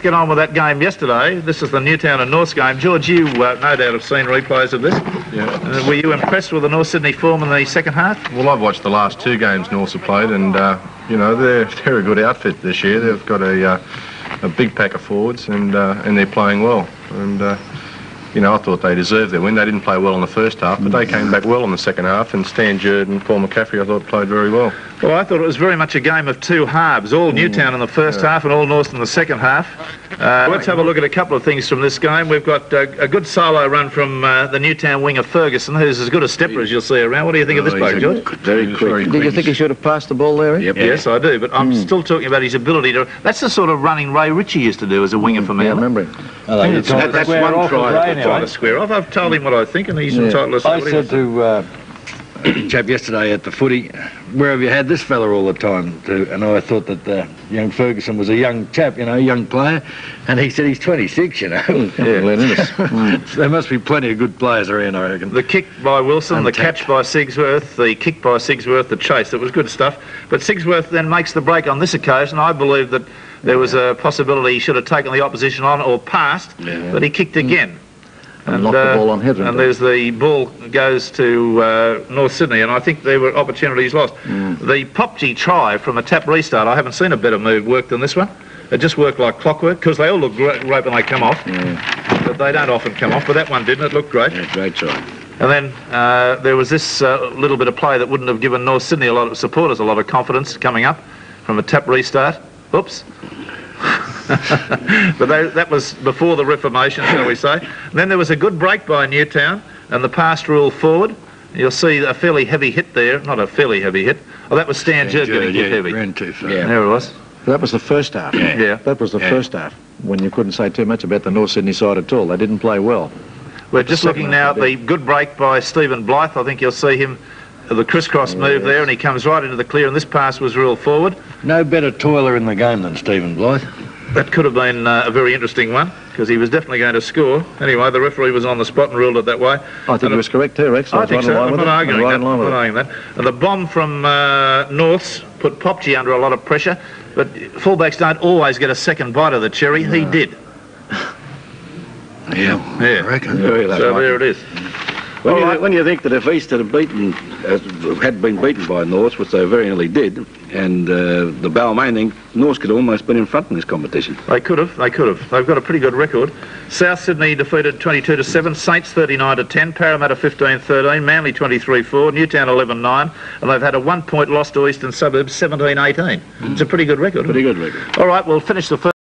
get on with that game yesterday. This is the Newtown and Norths game. George, you no doubt have seen replays of this. Yeah. Were you impressed with the North Sydney form in the second half? Well, I've watched the last two games Norths have played, and you know, they're a good outfit this year. They've got a big pack of forwards, and they're playing well. And you know, I thought they deserved their win. They didn't play well in the first half, but they came back well in the second half, and Jurd and Paul McCaffery, I thought, played very well. Well, I thought it was very much a game of two halves, all Newtown in the first half and all Norths in the second half. Let's have a look at a couple of things from this game. We've got a good solo run from the Newtown winger Ferguson, who's as good a stepper as you'll see around. What do you think of this bloke, George? Very quick. Do you think he should have passed the ball there? Yep. Yes, I do, but I'm still talking about his ability to... That's the sort of running Ray Ritchie used to do as a winger for Mayoh. Yeah, I remember him. That's one try. Trying to square off. I've told him what I think, and he's entitled to... I said to chap yesterday at the footy, where have you had this fella all the time? And I thought that young Ferguson was a young chap, you know, young player, and he said he's 26, you know. There must be plenty of good players around, I reckon. The kick by Wilson, the catch by Sigsworth, the kick by Sigsworth, the chase, it was good stuff. But Sigsworth then makes the break on this occasion. I believe that there was a possibility he should have taken the opposition on or passed, but he kicked again. And knocked the ball on Hetherington. And there's the ball goes to North Sydney, and I think there were opportunities lost. The Pobjie try from a tap restart, I haven't seen a better move work than this one. It just worked like clockwork, because they all look great when they come off, but they don't often come off, but that one didn't. It looked great. Yeah, great try. And then there was this little bit of play that wouldn't have given North Sydney a lot of supporters a lot of confidence coming up from a tap restart. Oops. But that was before the Reformation, shall we say. And then there was a good break by Newtown, and the pass rule forward. You'll see a fairly heavy hit there. Not a fairly heavy hit. Oh, that was Jurd getting hit heavy. Ran too far. Yeah. There it was. That was the first half. Yeah. That was the first half, when you couldn't say too much about the North Sydney side at all. They didn't play well. We're just looking now at the good break by Stephen Blyth. I think you'll see him, the crisscross move there, and he comes right into the clear, and this pass was ruled forward. No better toiler in the game than Stephen Blyth. That could have been a very interesting one, because he was definitely going to score. Anyway, the referee was on the spot and ruled it that way. I think he was correct too, Rex. I think so. I'm not arguing that. And the bomb from Norths put Pobjie under a lot of pressure, but fullbacks don't always get a second bite of the cherry. No. He did. Yeah, I reckon. So there it is. When you think that if East had been beaten by Norths, which they very nearly did, and the Balmain thing, Norths could have almost been in front in this competition. They could have. They've got a pretty good record. South Sydney defeated 22-7, Saints 39-10, Parramatta 15-13, Manly 23-4, Newtown 11-9, and they've had a 1 point loss to Eastern Suburbs 17-18. It's a pretty good record. Pretty good record. All right, we'll finish the first.